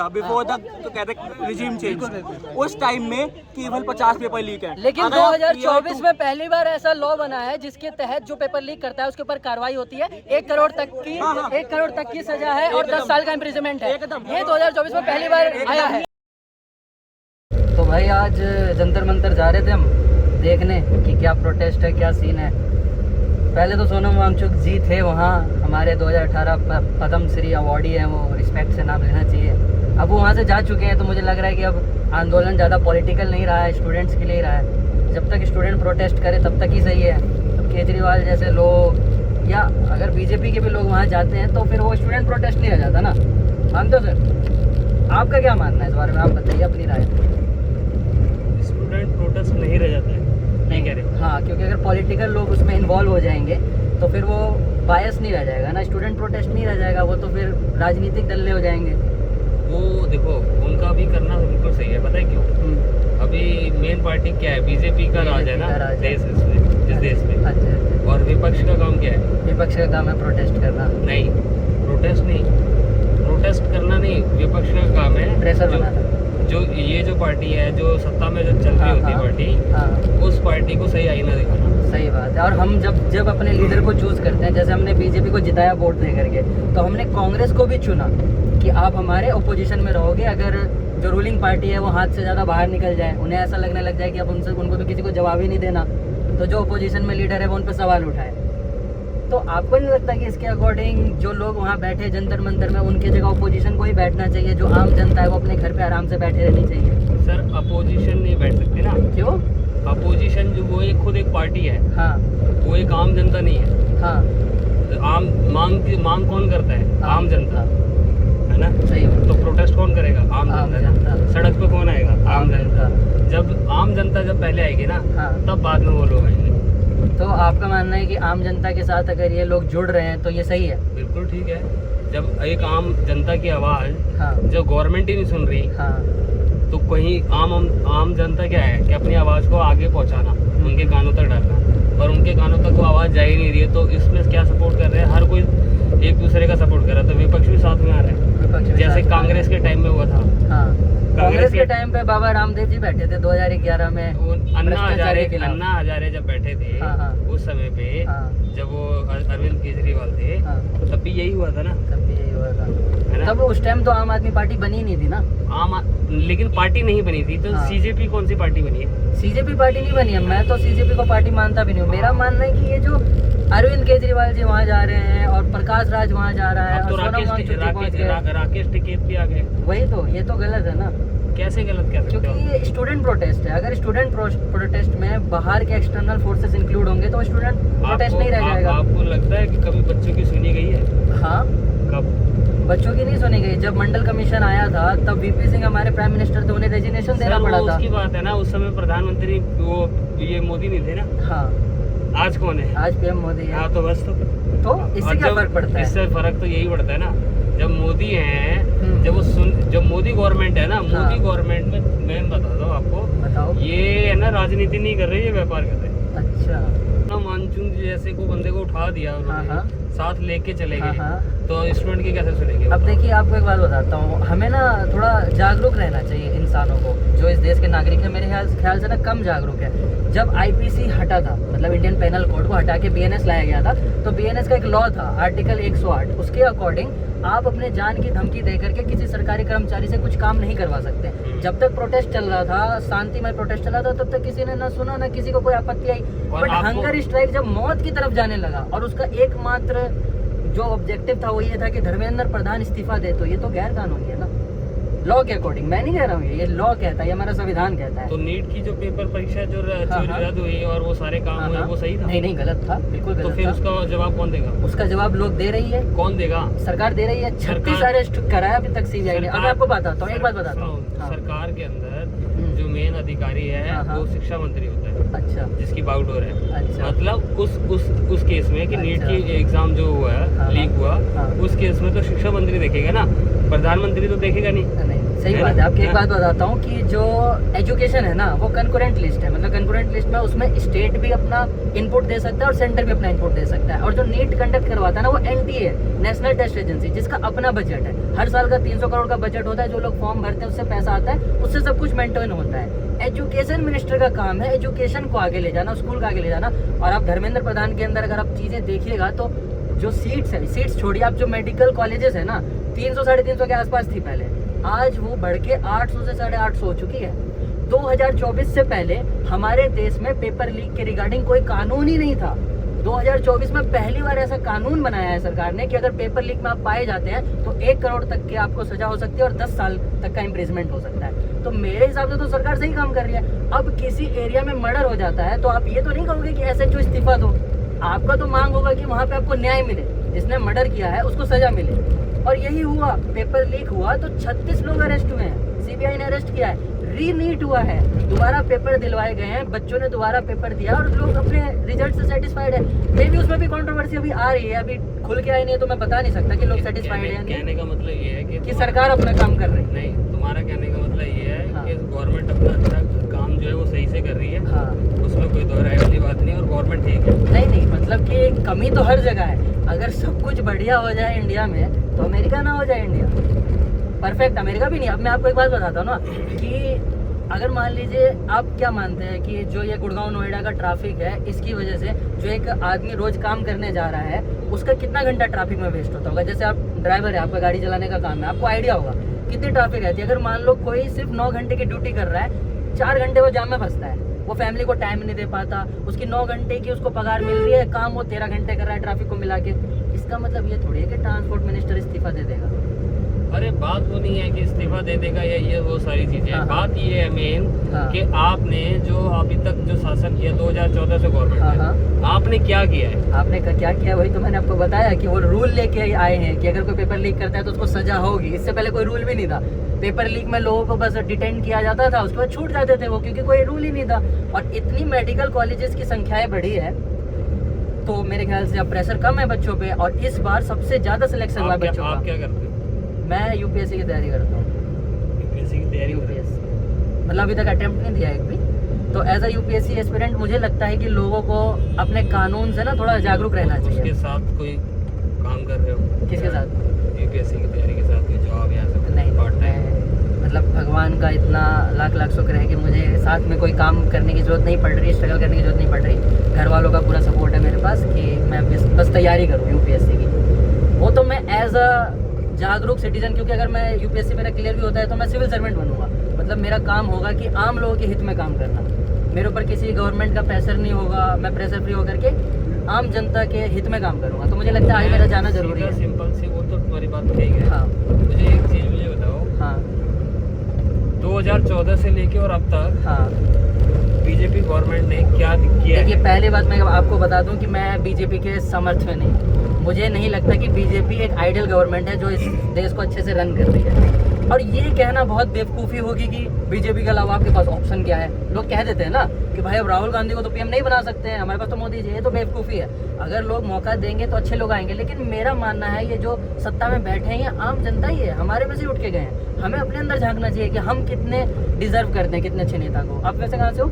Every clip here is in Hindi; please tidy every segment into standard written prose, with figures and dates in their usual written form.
बिफोर द तो कहते रिजीम चेंज, उस टाइम में केवल 50 पेपर लीक है। लेकिन 2024 में पहली बार ऐसा लॉ बना है जिसके तहत जो पेपर लीक करता है उसके ऊपर कार्रवाई होती है, 1 करोड़ तक की सजा है और 10 साल का इम्प्रिजनमेंट है। ये 2024 में पहली बार आया है। तो भाई आज जंतर मंतर जा रहे थे हम देखने कि क्या प्रोटेस्ट है, क्या सीन है। पहले तो सोनम वांगचुक जी थे वहाँ, हमारे 2018 पद्म श्री अवार्डी हैं, वो रिस्पेक्ट से नाम लेना चाहिए। अब वो वहाँ से जा चुके हैं तो मुझे लग रहा है कि अब आंदोलन ज़्यादा पॉलिटिकल नहीं रहा है, स्टूडेंट्स के लिए ही रहा है। जब तक स्टूडेंट प्रोटेस्ट करे तब तक ही सही है। अब केजरीवाल जैसे लोग या अगर बीजेपी के भी लोग वहाँ जाते हैं तो फिर वो स्टूडेंट प्रोटेस्ट नहीं रह जाता ना। हम तो सर आपका क्या मानना है इस बारे में, आप बताइए अपनी राय। स्टूडेंट प्रोटेस्ट नहीं रह जाता है, नहीं कह रहे। हाँ, क्योंकि अगर पॉलिटिकल लोग उसमें इन्वॉल्व हो जाएंगे तो फिर वो बायस नहीं रह जाएगा ना, स्टूडेंट प्रोटेस्ट नहीं रह जाएगा, वो तो फिर राजनीतिक दल्ले हो जाएंगे। वो देखो उनका भी करना बिल्कुल सही है, पता है क्यों? अभी मेन पार्टी क्या है, बीजेपी का राज है ना देश, इसमें जिस देश में। अच्छा। और विपक्ष का काम क्या है? विपक्ष का काम है प्रोटेस्ट करना। नहीं, प्रोटेस्ट करना नहीं, विपक्ष का काम है प्रेशर बनाना। जो ये जो पार्टी है, जो सत्ता में जो चल रही होती है पार्टी, उस पार्टी को सही आईना दिखाना। सही बात है। और हम जब अपने लीडर को चूज करते हैं, जैसे हमने बीजेपी को जिताया वोट दे करके, तो हमने कांग्रेस को भी चुना कि आप हमारे ओपोजिशन में रहोगे। अगर जो रूलिंग पार्टी है वो हाथ से ज़्यादा बाहर निकल जाए, उन्हें ऐसा लगने लग जाए कि अब उनको तो किसी को जवाब ही नहीं देना, तो जो ओपोजिशन में लीडर है वो उन पर सवाल उठाए। तो आपको नहीं लगता कि इसके अकॉर्डिंग जो लोग वहाँ बैठे जंतर मंतर में, उनकी जगह ओपोजिशन को ही बैठना चाहिए? जो आम जनता है वो अपने घर पे आराम से बैठे रहनी चाहिए। सर अपोजिशन नहीं बैठ सकती ना। क्यों? अपोजिशन जो वो खुद एक पार्टी है। हाँ, वो एक आम जनता नहीं है। हाँ, आम मांग कौन करता है? आम जनता, है ना? सही बात। तो प्रोटेस्ट कौन करेगा? आम जनता। सड़क पे कौन आएगा? आम जनता। जब आम जनता जब पहले आएगी ना, तब बाद में वो लोग आएंगे। तो आपका मानना है कि आम जनता के साथ अगर ये लोग जुड़ रहे हैं तो ये सही है? बिल्कुल ठीक है। जब एक आम जनता की आवाज़, हाँ, जब गवर्नमेंट ही नहीं सुन रही, हाँ, तो कहीं आम जनता क्या है कि अपनी आवाज़ को आगे पहुंचाना, उनके कानों तक डालना, और उनके कानों तक वो आवाज़ जा ही नहीं रही है। तो इसमें क्या सपोर्ट कर रहे हैं? हर कोई एक दूसरे का सपोर्ट कर रहा है। तो विपक्ष भी साथ में आ रहा है, जैसे कांग्रेस के टाइम में हुआ था। हाँ, कांग्रेस के टाइम पे बाबा रामदेव जी बैठे थे 2011 में। अन्ना हजारे जब बैठे थे, हाँ, उस समय पे, हाँ, जब वो अरविंद केजरीवाल थे, हाँ, तब भी यही हुआ था ना। तब भी यही हुआ था, है ना? तब उस टाइम तो आम आदमी पार्टी बनी नहीं थी ना। लेकिन पार्टी नहीं बनी थी, तो सीजेपी कौन सी पार्टी बनी है? सीजेपी पार्टी नहीं बनी है। मैं तो सीजेपी को पार्टी मानता भी नहीं हूँ। मेरा मानना है कि ये जो अरविंद केजरीवाल जी वहाँ जा रहे हैं और प्रकाश राज वहाँ जा रहा है, तो राकेश टिकैत भी आ गए। वही तो, ये तो गलत है ना। कैसे गलत कह सकते हो? क्योंकि ये स्टूडेंट प्रोटेस्ट है। अगर स्टूडेंट प्रोटेस्ट में बाहर के एक्सटर्नल फोर्सेस इंक्लूड होंगे तो स्टूडेंट प्रोटेस्ट नहीं रह जाएगा। आपको लगता है कि कभी बच्चों की सुनी गई है? हाँ, कब? बच्चों की नहीं सुनी गई। जब मंडल कमीशन आया था तब वीपी सिंह हमारे प्राइम मिनिस्टर थे, उन्हें रेजिग्नेशन देना पड़ा था। उसकी बात है ना, उस समय प्रधानमंत्री वो ये मोदी नहीं थे ना। हाँ, आज कौन है? आज पीएम मोदी है। हाँ, तो बस तो इससे क्या फर्क पड़ता है? इससे फर्क तो यही पड़ता है ना, जब मोदी हैं, जब मोदी गवर्नमेंट है ना, मोदी गवर्नमेंट में मैं बताता हूँ आपको, बताओ। ये है ना, राजनीति नहीं कर रही है, व्यापार कर रहे हैं। अच्छा। मानचुंग जैसे को बंदे को उठा दिया उन्होंने, साथ लेके चले गए, तो स्टूडेंट की कैसे सुनेंगे? अब देखिए, आपको एक बात बताता हूँ, हमें ना थोड़ा जागरूक रहना चाहिए इंसानों को। जो इस देश के नागरिक है, मेरे ख्याल से ना कम जागरूक है। जब आईपीसी हटा था, मतलब इंडियन पेनल कोड को हटा के बीएनएस लाया गया था, तो बीएनएस का एक लॉ था, आर्टिकल 108, उसके अकॉर्डिंग आप अपने जान की धमकी दे करके किसी सरकारी कर्मचारी से कुछ काम नहीं करवा सकते। जब तक प्रोटेस्ट चल रहा था, शांतिमय प्रोटेस्ट चल रहा था, तब तक किसी ने ना सुना, ना किसी को कोई आपत्ति आई। बट हंगर स्ट्राइक जब मौत की तरफ जाने लगा और उसका एकमात्र जो ऑब्जेक्टिव था वो ये था कि धर्मेंद्र प्रधान इस्तीफा दे, तो ये तो गैर कानूनी है ना, लॉ के अकॉर्डिंग। मैं नहीं कह रहा हूँ, ये लॉ कहता है, ये हमारा संविधान कहता है। तो नीट की जो पेपर परीक्षा जो रद्द हुई और वो सारे काम हुए, वो सही था? नहीं, गलत था, बिल्कुल गलत। तो फिर उसका जवाब कौन देगा? उसका जवाब लोग दे रही है। कौन देगा? सरकार दे रही है। 36 अरेस्ट कराया अभी तक सीबीआई ने। अब आपको बताता हूँ, एक बात बताता हूँ, सरकार के अंदर जो मेन अधिकारी है वो शिक्षा मंत्री होता है। अच्छा। जिसकी बागडोर है। अच्छा। मतलब उस केस में कि नीट की एग्जाम जो हुआ है, लीक हुआ, उस केस में तो शिक्षा मंत्री देखेगा ना, प्रधानमंत्री तो देखेगा नहीं। सही बात है। आपकी एक बात बताता हूँ कि जो एजुकेशन है ना वो कंकरेंट लिस्ट है, मतलब कंकरेंट लिस्ट में उसमें स्टेट भी अपना इनपुट दे सकता है और सेंटर भी अपना इनपुट दे सकता है। और जो नीट कंडक्ट करवाता है ना वो एनटीए, नेशनल टेस्ट एजेंसी, जिसका अपना बजट है, हर साल का 300 करोड़ का बजट होता है, जो लोग फॉर्म भरते हैं उससे पैसा आता है, उससे सब कुछ मेंटेन होता है। एजुकेशन मिनिस्टर का काम है एजुकेशन को आगे ले जाना, स्कूल को आगे ले जाना। और आप धर्मेंद्र प्रधान के अंदर अगर आप चीज़ें देखिएगा तो जो सीट्स है, सीट्स छोड़िए, आप जो मेडिकल कॉलेजेस है ना 300 साढ़े 300 के आसपास थी पहले, आज वो बढ़ के 800 से 850 हो चुकी है। 2024 से पहले हमारे देश में पेपर लीक के रिगार्डिंग कोई कानून ही नहीं था। 2024 में पहली बार ऐसा कानून बनाया है सरकार ने कि अगर पेपर लीक में आप पाए जाते हैं तो 1 करोड़ तक की आपको सजा हो सकती है और 10 साल तक का इम्प्रिजमेंट हो सकता है। तो मेरे हिसाब से तो सरकार सही काम कर रही है। अब किसी एरिया में मर्डर हो जाता है तो आप ये तो नहीं कहोगे कि एसएचओ इस्तीफा दो, आपका तो मांग होगा कि वहाँ पे आपको न्याय मिले, जिसने मर्डर किया है उसको सजा मिले। और यही हुआ, पेपर लीक हुआ तो 36 लोग अरेस्ट हुए हैं, सीबीआई ने अरेस्ट किया है। रीनीट हुआ है, दोबारा पेपर दिलवाए गए हैं, बच्चों ने दोबारा पेपर दिया और लोग अपने रिजल्ट से सेटिस्फाइड है। मे भी उसमें भी कंट्रोवर्सी अभी आ रही है, अभी खुल के आई नहीं है तो मैं बता नहीं सकता कि लोग सेटिस्फाइड हैं। कहने का मतलब ये है कि सरकार अपना काम कर रही है। नहीं, तुम्हारा कहने का मतलब ये है कि गवर्नमेंट अपना अच्छा काम जो है वो सही से कर रही है। हाँ, उसमें कोई दोहराई वाली बात नहीं, और गवर्नमेंट ठीक है। नहीं मतलब कि कमी तो हर जगह है। अगर सब कुछ बढ़िया हो जाए इंडिया में तो अमेरिका ना हो जाए इंडिया, परफेक्ट अमेरिका भी नहीं। अब मैं आपको एक बात बताता हूँ ना कि अगर मान लीजिए, आप क्या मानते हैं कि जो ये गुड़गांव नोएडा का ट्रैफिक है, इसकी वजह से जो एक आदमी रोज काम करने जा रहा है उसका कितना घंटा ट्रैफिक में वेस्ट होता होगा? जैसे आप ड्राइवर है, आपका गाड़ी चलाने का काम है, आपको आइडिया होगा कितनी ट्रैफिक रहती है। अगर मान लो कोई सिर्फ 9 घंटे की ड्यूटी कर रहा है, 4 घंटे वो जाम में फंसता है, वो फैमिली को टाइम नहीं दे पाता, उसकी 9 घंटे की उसको पगार मिल रही है, काम वो 13 घंटे कर रहा है ट्रैफिक को मिला के। इसका मतलब ये थोड़ी है कि ट्रांसपोर्ट मिनिस्टर इस्तीफा दे देगा। अरे बात वो नहीं है कि इस्तीफा दे देगा या ये वो सारी चीजें। हाँ, बात ये है मेन कि आपने जो अभी तक जो शासन किया 2014 से गवर्नमेंट में, आपने क्या किया है? आपने क्या किया वही तो मैंने आपको बताया कि वो रूल लेके आए हैं कि अगर कोई पेपर लीक करता है तो उसको सजा होगी। इससे पहले कोई रूल भी नहीं था। पेपर लीक में लोगों को बस डिटेन किया जाता था, उसके बाद छूट जाते थे वो, क्योंकि कोई रूल ही नहीं था। और इतनी मेडिकल कॉलेजेस की संख्याएं बढ़ी है तो मेरे ख्याल से अब प्रेशर कम है बच्चों पे, और इस बार सबसे ज्यादा सिलेक्शन हुआ बच्चों का। आप क्या करते हैं? मैं यूपीएससी की तैयारी करता हूँ। यूपीएससी की तैयारी? यूपीएससी मतलब अभी तक अटेम्प्ट नहीं दिया एक भी। तो एज अ यूपीएससी एस्पिरेंट मुझे लगता है कि लोगों को अपने कानून से ना थोड़ा जागरूक रहना चाहिए। उसके साथ कोई काम कर रहे हो? किसके साथ? यूपीएससी की तैयारी के साथ कोई जॉब या सब? नहीं, मतलब भगवान का इतना लाख लाख शुक्र है कि मुझे साथ में कोई काम करने की ज़रूरत नहीं पड़ रही, स्ट्रगल करने की ज़रूरत नहीं पड़ रही। घर वालों का पूरा सपोर्ट है मेरे पास कि मैं बस तैयारी करूँ यूपीएससी की। वो तो मैं एज अ जागरूक सिटीजन, क्योंकि अगर मैं यूपीएससी मेरा क्लियर भी होता है तो मैं सिविल सर्वेंट बनूंगा। मतलब मेरा काम होगा कि आम लोगों के हित में काम करना, मेरे ऊपर किसी गवर्नमेंट का प्रेशर नहीं होगा, मैं प्रेशर फ्री होकर के आम जनता के हित में काम करूंगा। तो मुझे लगता है आगे मेरा जाना जरूरी है। सिंपल सी, वो तो तुम्हारी बात ठीक है। हाँ, मुझे एक चीज़ मुझे बताओ। हाँ, 2014 से लेके और अब तक हाँ, बीजेपी गवर्नमेंट ने क्या किया है? देखिए, पहली बात मैं आपको बता दूं कि मैं बीजेपी के समर्थ में नहीं। मुझे नहीं लगता कि बीजेपी एक आइडियल गवर्नमेंट है जो इस देश को अच्छे से रन कर रही है। और ये कहना बहुत बेवकूफ़ी होगी कि बीजेपी के अलावा आपके पास ऑप्शन क्या है। लोग कह देते हैं ना कि भाई अब राहुल गांधी को तो पीएम नहीं बना सकते हैं, हमारे पास तो मोदी जी है। तो बेवकूफ़ी है। अगर लोग मौका देंगे तो अच्छे लोग आएंगे। लेकिन मेरा मानना है ये जो सत्ता में बैठे हैं ये आम जनता ही है, हमारे में से उठ के गए हैं। हमें अपने अंदर झांकना चाहिए कि हम कितने डिजर्व करते हैं कितने अच्छे नेता को। आप वैसे कहाँ से हो?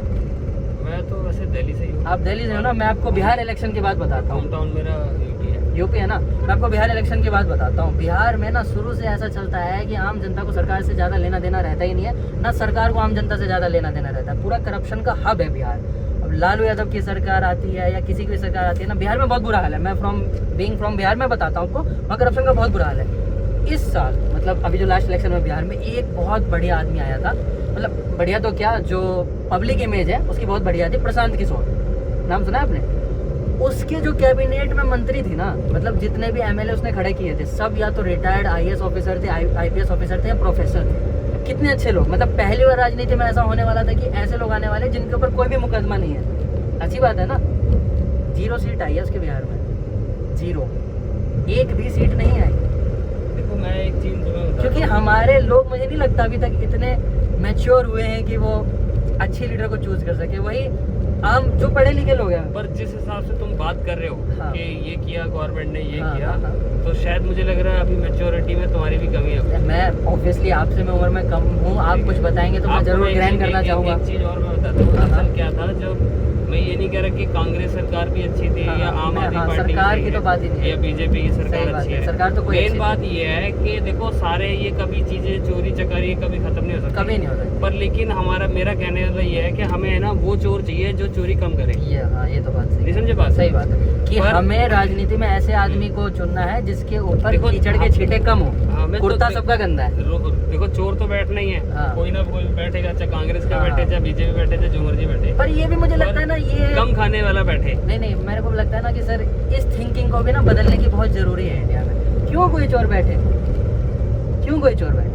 मैं तो वैसे दिल्ली से ही हूँ। आप दिल्ली से हो ना? मैं आपको बिहार इलेक्शन की बात बताता हूँ। होम टाउन मेरा यूपी है। यूपी है ना? मैं आपको बिहार इलेक्शन की बात बताता हूँ। बिहार में ना शुरू से ऐसा चलता है कि आम जनता को सरकार से ज़्यादा लेना देना रहता ही नहीं है, ना सरकार को आम जनता से ज़्यादा लेना देना रहता है। पूरा करप्शन का हब है बिहार। अब लालू यादव की सरकार आती है या किसी की भी सरकार आती है ना, बिहार में बहुत बुरा हाल है। मैं फ्रॉम बिहार में बताता हूँ आपको, वहाँ करप्शन का बहुत बुरा हाल है। इस साल मतलब अभी जो लास्ट इलेक्शन में बिहार में एक बहुत बढ़िया आदमी आया था, मतलब बढ़िया तो क्या, जो पब्लिक इमेज है उसकी बहुत बढ़िया थी, प्रशांत किशोर। नाम सुना है आपने? उसके जो कैबिनेट में मंत्री थी ना, मतलब जितने भी एमएलए उसने खड़े किए थे सब या तो रिटायर्ड आईएएस ऑफिसर थे, आईपीएस ऑफिसर थे या प्रोफेसर थे। कितने अच्छे लोग। मतलब पहली बार राजनीति में ऐसा होने वाला था कि ऐसे लोग आने वाले जिनके ऊपर कोई भी मुकदमा नहीं है। अच्छी बात है ना? 0 सीट आई है उसके बिहार में, 0, एक भी सीट नहीं आई। देखो मैं एक चीज़ तुम्हें बताता क्योंकि हूँ। हमारे लोग, मुझे नहीं लगता अभी तक इतने मैच्योर हुए हैं कि वो अच्छी लीडर को चूज कर सके। वही आम जो पढ़े लिखे लोग हैं। पर जिस हिसाब से तुम बात कर रहे हो हाँ। कि ये किया गवर्नमेंट ने, ये हाँ, किया, हाँ, हाँ। तो शायद मुझे लग रहा है अभी मैच्योरिटी में तुम्हारी भी कमी है। मैं ऑब्वियसली आपसे मैं उम्र में कम हूँ, आप कुछ बताएंगे तो मैं आपको जरूर एक ग्रहण चीज- करना एक- चाहूँगा। एक चीज और मैं बताता हूँ, हाँ, हाँ। दरअसल क्या था, जब मैं ये नहीं कह रहा कि कांग्रेस सरकार भी अच्छी थी हाँ, या आम आदमी हाँ, पार्टी सरकार सही की तो है, बात ही नहीं है। या बीजेपी की सही सरकार बात अच्छी है, है। सरकार तो कोई मेन अच्छी बात ये है कि देखो सारे ये कभी चीजें चोरी चकारी कभी खत्म नहीं हो सकती, कभी नहीं होता पर लेकिन मेरा कहने वाला ये है कि हमें है ना वो चोर चाहिए जो चोरी कम करे। ये। हाँ, ये तो बात सही नहीं है। समझे बात? सही बात है कि पर- हमें राजनीति में ऐसे आदमी को चुनना है जिसके ऊपर देखो, कीचड़ के आप- छींटे कम हो। हमें तो कुर्ता सबका गंदा है। देखो चोर तो बैठना ही है, हाँ। कोई ना कोई बैठेगा, चाहे कांग्रेस का हाँ। बैठे, चाहे बीजेपी बैठे, चाहे जो मर्जी बैठे, पर ये भी मुझे लगता है ना, ये कम खाने वाला बैठे। नहीं, मेरे को लगता है ना कि सर इस थिंकिंग को भी ना बदलने की बहुत जरूरी है इंडिया में। क्यों कोई चोर बैठे, क्यों कोई चोर बैठे?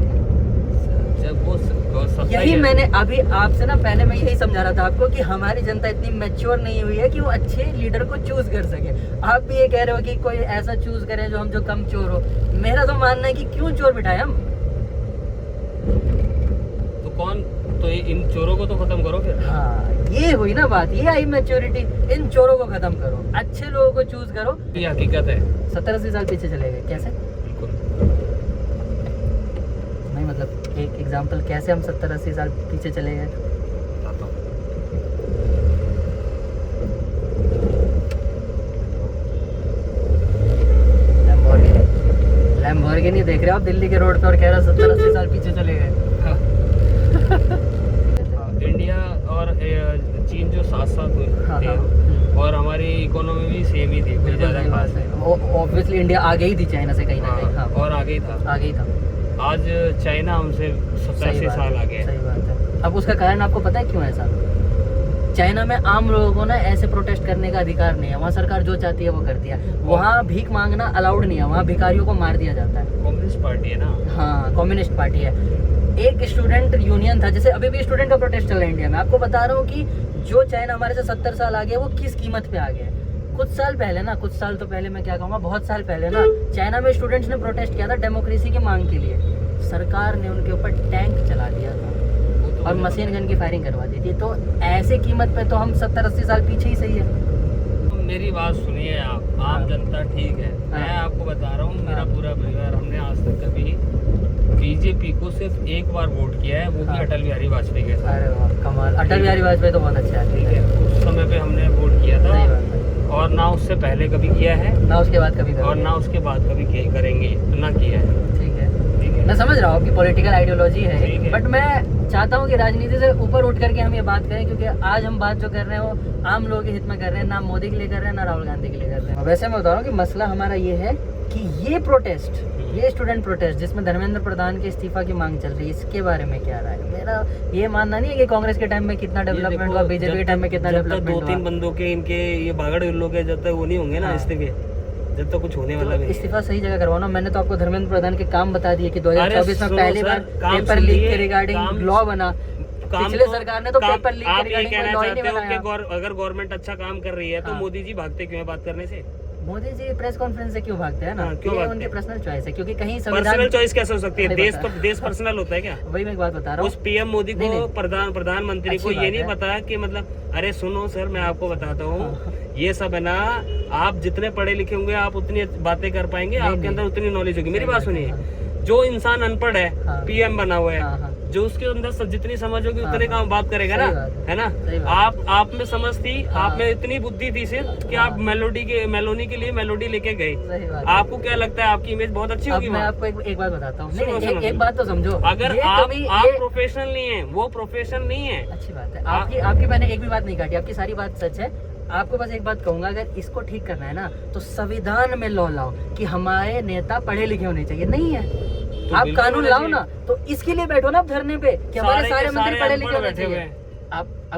जब वो सत्ता यही ही है। मैंने अभी आपसे ना पहले मैं यही समझा रहा था आपको कि हमारी जनता इतनी मैच्योर नहीं हुई है कि वो अच्छे लीडर को चूज कर सके। आप भी ये कह रहे हो कि कोई ऐसा चूज करें जो कम चोर हो। मेरा तो मानना है कि क्यों चोर बिठाए हम। तो इन चोरों को तो खत्म करो फिर। हाँ, ये हुई ना बात, ये आई मैच्योरिटी। इन चोरों को खत्म करो, अच्छे लोगों को चूज करो। ये हकीकत है। 70-80 साल पीछे चले गए कैसे? बिल्कुल। नहीं मतलब एक एग्जांपल, कैसे हम 70-80 साल पीछे चले गए? बताता हूँ। लैम्बोर्गिनी देख रहे हो आप दिल्ली के रोड पे और कह रहे हो 70-80 साल पीछे चले गए। इंडिया और चीन जो साथ साथ हुए हाँ, थे, हाँ। और हमारी इकोनॉमी भी सेम ही थी, कोई ज़्यादा खास नहीं। ऑब्वियसली इंडिया आगे ही थी चाइना से कहीं ना कहीं। हाँ, हाँ, और आगे ही था। आगे ही था। आज चाइना हमसे सही 87 बात साल है, आगे है। सही बात है। अब उसका कारण आपको पता है क्यों ऐसा? चाइना में आम लोगों को ना ऐसे प्रोटेस्ट करने का अधिकार नहीं है। वहाँ सरकार जो चाहती है वो करती है। वहाँ भीख मांगना अलाउड नहीं है, वहाँ भिखारियों को मार दिया जाता है। कम्युनिस्ट पार्टी है ना। हाँ, कम्युनिस्ट पार्टी है। एक स्टूडेंट यूनियन था, जैसे अभी भी स्टूडेंट का प्रोटेस्ट चल रहा है इंडिया में। आपको बता रहा हूँ कि जो चाइना हमारे से 70 साल आगे है वो किस कीमत पे आ गया है। कुछ साल पहले ना, कुछ साल तो पहले मैं क्या कहूँगा, बहुत साल पहले ना चाइना में स्टूडेंट्स ने प्रोटेस्ट किया था डेमोक्रेसी की मांग के लिए। सरकार ने उनके ऊपर टैंक चला दिया था और मशीन गन की फायरिंग करवा दी थी। तो ऐसे कीमत पे तो हम 70-80 साल पीछे ही सही है। मेरी बात सुनिए आप, आम जनता ठीक है, मैं आपको बता रहा हूँ, मेरा पूरा परिवार, हमने आज तक कभी बीजेपी को सिर्फ एक बार वोट किया है, वो भी अटल बिहारी वाजपेयी के साथ। अरे वाह, कमाल। अटल बिहारी वाजपेयी तो बहुत अच्छे आदमी ठीक है। है, उस समय पे हमने वोट किया सही था, बात है। और ना उससे पहले कभी किया है, ना उसके बाद कभी और ना उसके बाद कभी करेंगे, ना किया है। ठीक है, ठीक है, मैं समझ रहा हूँ आपकी पॉलिटिकल आइडियोलॉजी ठीक है, है। बट मैं चाहता हूँ कि राजनीति से ऊपर उठ करके हम ये बात करें, क्योंकि आज हम बात जो कर रहे हैं वो आम लोगों के हित में कर रहे हैं, ना मोदी के लिए कर रहे हैं, ना राहुल गांधी के लिए कर रहे हैं। वैसे मैं बता रहा हूँ कि मसला हमारा ये है कि ये प्रोटेस्ट, ये स्टूडेंट प्रोटेस्ट जिसमें धर्मेंद्र प्रधान के इस्तीफा की मांग चल रही है, इसके बारे में क्या राय है? मेरा ये मानना नहीं है कि कांग्रेस के टाइम में कितना डेवलपमेंट हुआ, बीजेपी के टाइम में कितना डेवलपमेंट हुआ। 2-3 बंदों के इनके ये बागड़ लोग हैं, जब तक वो नहीं होंगे ना हाँ। इस्तीफे, जब तक कुछ होने वाला तो भी नहीं है। इस्तीफा सही जगह करवाना। मैंने तो आपको धर्मेंद्र प्रधान के काम बता दिए कि 2024 में सुनो पहली सर, बार काम पेपर सुनिए, लीक के रिगार्डिंग काम- लॉ बना। काम पिछले तो- सरकार ने तो काम- पेपर लीक आप के ये रिगार्डिंग कहना लॉ ही नहीं चाहते हो कि बनाया। अगर गवर्नमेंट अच्छा काम कर रही है तो हाँ। मोदी जी भागते क्यों हैं बात करने से? मोदी जी प्रेस कॉन्फ्रेंस से क्यों भागते हैं ना? हाँ, क्यों ये भागते उनकी हैं? पर्सनल चॉइस है, क्योंकि कहीं पर्सनल संविधान, चॉइस कैसे हो सकती है? नहीं देश पता। तो देश पर्सनल होता है क्या? वही मैं एक बात बता रहा उस हूँ। पीएम मोदी नहीं, को नहीं। प्रधानमंत्री को अच्छी ये बात नहीं है। पता कि मतलब, अरे सुनो सर, मैं आपको बताता हूँ, ये सब है ना, आप जितने पढ़े लिखे होंगे आप उतनी बातें कर पाएंगे, नहीं, आपके नहीं। अंदर उतनी नॉलेज होगी। मेरी सही बात बात है, सुनिए, जो इंसान अनपढ़ है, हाँ। पीएम बना हुआ हाँ, है, हाँ। जो उसके अंदर जितनी समझ होगी हाँ, उतने हाँ। काम बात करेगा ना, सही बात है। है ना? सही बात है। आप में समझ थी, हाँ। आप में इतनी बुद्धि थी सिर्फ कि आप मेलोडी के लिए मेलोडी लेके गए। सही बात है। आपको क्या लगता है आपकी इमेज बहुत अच्छी अब होगी मैं वहाँ? आपको एक बात बताता हूँ। सुनो, नहीं, सुनो, एक सुनो। बात तो समझो, अगर ये आप कभी आप ये प्रोफेशनल नहीं है, वो प्रोफेशन नहीं है। अच्छी बात है। आपकी मैंने एक भी बात नहीं काटी, आपकी सारी बात सच है। आपको बस एक बात कहूंगा, अगर इसको ठीक करना है ना तो संविधान में लॉ लाओ कि हमारे नेता पढ़े लिखे होने चाहिए। नहीं है, तो आप बिल्कुल कानून होना लाओ चाहिए। ना, तो इसके लिए बैठो ना आप धरने पे कि हमारे सारे मंत्री पढ़े लिखे अनपढ़ होने बैठे हुए चाहिए। हैं।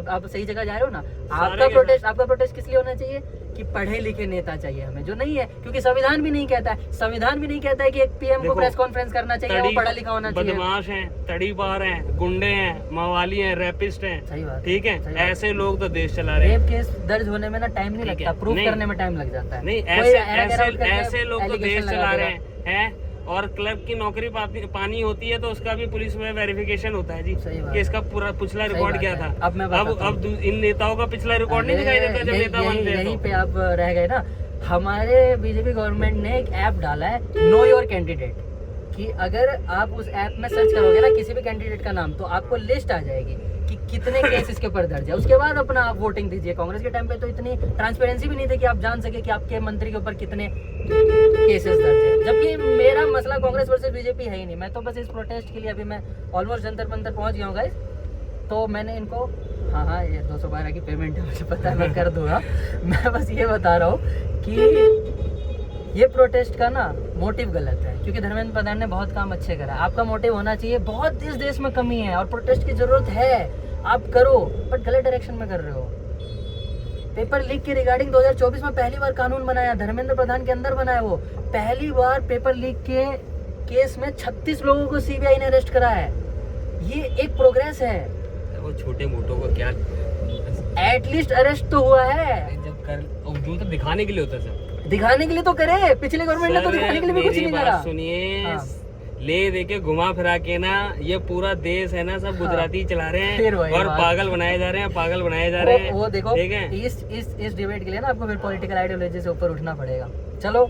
आप सही जगह जा रहे हो ना। सारे आपका प्रोटेस्ट किस लिए होना चाहिए कि पढ़े लिखे नेता चाहिए हमें, जो नहीं है, क्योंकि संविधान भी नहीं कहता है, संविधान भी नहीं कहता है कि एक पीएम को देखो, प्रेस कॉन्फ्रेंस करना चाहिए, वो पढ़ा लिखा होना चाहिए। बदमाश हैं, तड़ीपार हैं, गुंडे हैं, मवाली हैं, रैपिस्ट हैं, सही बात, ठीक सही है, बात। ऐसे लोग तो देश चला रहे हैं। रेप केस दर्ज होने में ना टाइम नहीं ठीक लगता, है। प्रूफ नहीं। करने में टाइम लग जाता है। नहीं, कोई ऐसे एरा गैरा करके ऐसे लोग तो allegation देश लगा चला देगा। रहे हैं। और क्लर्क की नौकरी पानी होती है तो उसका भी पुलिस में वेरिफिकेशन होता है जी कि इसका पूरा पिछला रिकॉर्ड क्या था। अब इन नेताओं का पिछला रिकॉर्ड नहीं दिखाई देता जब नेता बनते हैं। यहीं पे आप रह गए ना। हमारे बीजेपी गवर्नमेंट ने एक ऐप डाला है नो योर कैंडिडेट, कि अगर आप उस ऐप में सर्च करोगे ना किसी भी कैंडिडेट का नाम तो आपको लिस्ट आ जाएगी कि कितने केस इसके ऊपर दर्ज है। उसके बाद अपना आप वोटिंग दीजिए। कांग्रेस के टाइम पे तो इतनी ट्रांसपेरेंसी भी नहीं थी कि आप जान सके कि आपके मंत्री के ऊपर कितने केसेस दर्ज है। जबकि मेरा मसला कांग्रेस वर्सेस बीजेपी है ही नहीं। मैं तो बस इस प्रोटेस्ट के लिए अभी मैं ऑलमोस्ट जंतर मंतर पहुंच गया हूँ गाइस। तो मैंने इनको हाँ ये 212 की पेमेंट है, मुझे पता है, मैं कर दूंगा। मैं बस ये बता रहा हूँ कि ये प्रोटेस्ट का ना मोटिव गलत है, क्योंकि धर्मेंद्र प्रधान ने बहुत काम अच्छे करा। आपका मोटिव होना चाहिए बहुत इस देश में कमी है और प्रोटेस्ट की जरूरत है, आप करो, बट गलत डायरेक्शन में कर रहे हो। पेपर लीक के रिगार्डिंग 2024 में पहली बार कानून बनाया, धर्मेंद्र प्रधान के अंदर बनाया। वो पहली बार पेपर लीक के केस में 36 लोगों को सीबीआई ने अरेस्ट करा है। ये एक प्रोग्रेस है। वो छोटे मोटों को क्या एटलीस्ट अरेस्ट तो हुआ है। जब कर तो दिखाने के लिए होता है, दिखाने के लिए तो करे। पिछले गवर्नमेंट ने तो दिखाने के लिए भी कुछ नहीं करा। सुनिए, ले दे के घुमा फिरा के ना ये पूरा देश है ना सब गुजराती चला रहे हैं और पागल बनाए जा रहे हैं, पागल बनाए जा रहे हैं। वो देखो इस डिबेट के लिए ना आपको फिर पॉलिटिकल आइडियोलॉजी से ऊपर उठना पड़ेगा। चलो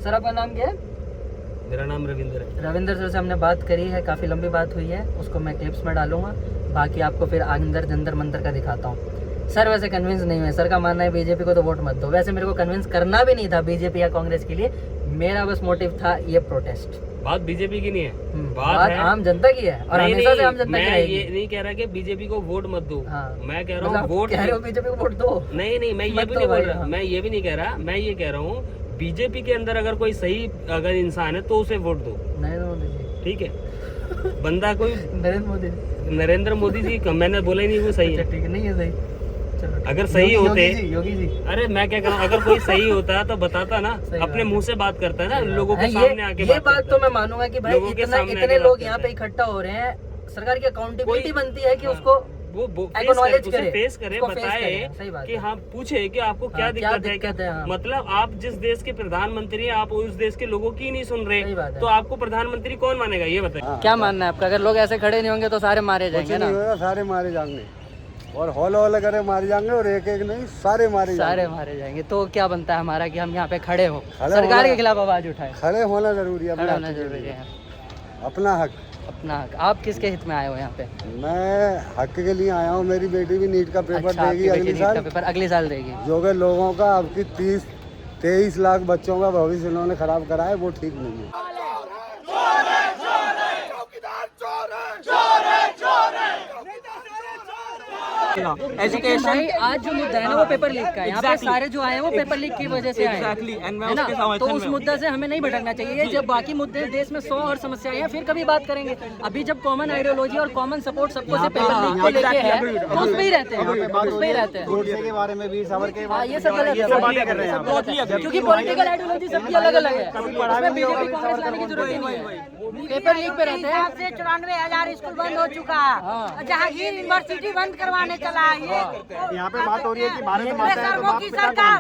सर, आपका नाम क्या है? मेरा नाम रविंद्र है। रविंद्र सर से हमने बात करी है, काफ़ी लंबी बात हुई है, उसको मैं क्लिप्स में डालूंगा। बाकी आपको फिर अंदर जंतर मंतर का दिखाता हूँ। सर वैसे कन्विंस नहीं है, सर का मानना है बीजेपी को तो वोट मत दो। वैसे मेरे को कन्विंस करना भी नहीं था बीजेपी या कांग्रेस के लिए, मेरा बस मोटिव था ये प्रोटेस्ट। बात बीजेपी की नहीं है, बात आम जनता की है और हमेशा से आम जनता की रहेगी। ये नहीं कह रहा कि बीजेपी को वोट मत दो। मैं कह रहा हूँ वोट कह रहे हो बीजेपी को वोट दो। नहीं, मैं ये भी नहीं बोल रहा, मैं ये भी नहीं कह रहा। मैं ये कह रहा हूँ बीजेपी के अंदर अगर कोई सही अगर इंसान है तो उसे वोट दो। नरेंद्र मोदी, ठीक है, बंदा कोई नरेंद्र मोदी जी का मैंने बोला ही नहीं वो सही है। ठीक है, नहीं है सही। चलो अगर सही होते, योगी जी, अरे मैं क्या कह रहा हूँ, अगर कोई सही होता तो बताता ना, अपने मुंह से बात करता है ना, लोगों के सामने आके। ये बात तो मैं मानूंगा कि भाई इतने लोग यहाँ पे इकट्ठा हो रहे हैं, सरकार की अकाउंटेबिलिटी बनती है कि उसको वो फेस करे, बताए कि हाँ, पूछे कि आपको क्या दिक्कत है। मतलब आप जिस देश के प्रधानमंत्री हैं, आप उस देश के लोगों की नहीं सुन रहे, तो आपको प्रधानमंत्री कौन मानेगा? ये बताइए। क्या मानना है आपका? अगर लोग ऐसे खड़े नहीं होंगे तो सारे मारे जाएंगे ना? सारे मारे जाएंगे और हॉल करे मारे जाएंगे और एक एक नहीं सारे मारे जाएंगे। तो क्या बनता है हमारा कि हम यहाँ पे खड़े हो, सरकार के खिलाफ आवाज उठाए? खड़े होना जरूरी है, अपना हक। आप किसके हित में आए हो यहाँ पे? मैं हक के लिए आया हूँ। मेरी बेटी भी नीट का पेपर देगी अगले साल देगी। जो कि लोगों का आपकी 23 लाख बच्चों का भविष्य इन्होंने खराब करा है, वो ठीक नहीं है। एजुकेशन आज जो मुद्दा है ना वो पेपर लीक का है। यहाँ पे सारे जो आए हैं वो पेपर लीक की वजह से आए हैं। तो उस मुद्दा से हमें नहीं भटकना चाहिए। जब बाकी मुद्दे देश में 100 और समस्याएं हैं फिर कभी बात करेंगे। अभी जब कॉमन आइडियोलॉजी और कॉमन सपोर्ट सबको से पेपर लीक को लेके है तो उसमें ही रहते हैं, के बारे में भी सबर के ये सब गलत है, क्योंकि पॉलिटिकल आइडियोलॉजी सबकी अलग अलग है। उसमें बीजेपी कांग्रेस लाने की जरूरत नहीं है। पेपर लीक पे रहते हैं। 94,000 स्कूल बंद हो चुका है, जहांगीर यूनिवर्सिटी बंद करवाने चला है। ये यहाँ पे बात हो रही है कि भारत बेशर्मों की सरकार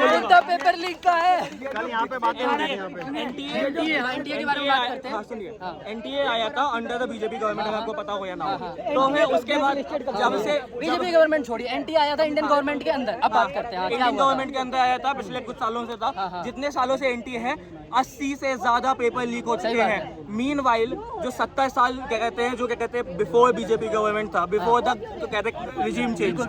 मुद्दा पेपर लीक का है। कल यहाँ पे बात हो रही है। एनटीए के बारे में बात करते हैं। सुनिए, एनटीए आया था अंडर द बीजेपी गवर्नमेंट, आपको पता हो या ना। तो फिर उसके बाद जब से बीजेपी गवर्नमेंट छोड़ी, एनटीए आया था इंडियन गवर्नमेंट के अंदर। अब बात करते हैं इंडियन गवर्नमेंट के अंदर आया था, पिछले कुछ सालों से था। जितने सालों से एनटीए है 80 से ज्यादा पेपर लीक हो चुके हैं। मीनवाइल जो 70 साल कहते हैं, जो क्या कहते हैं बिफोर बीजेपी गवर्नमेंट था, बिफोर द तो कहते हैं रिजीम चेंज,